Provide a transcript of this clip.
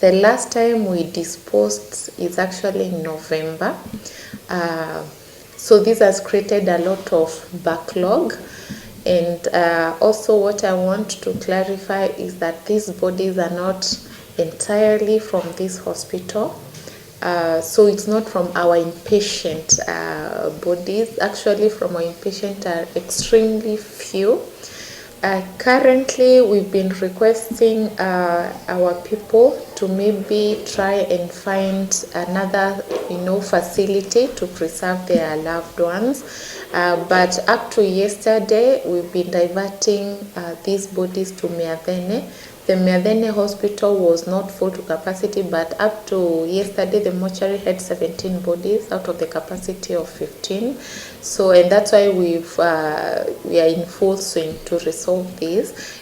The last time we disposed is actually in November. So this has created a lot of backlog. And also what I want to clarify is that these bodies are not entirely from this hospital. So it's not from our inpatient bodies. Actually, from our inpatient are extremely few. Currently, we've been requesting our people to maybe try and find another, facility to preserve their loved ones. But up to yesterday, we've been diverting these bodies to Meadhene. The Meadhene hospital was not full to capacity, but up to yesterday, the mortuary had 17 bodies out of the capacity of 15. So, and that's why we are in full swing to resolve this.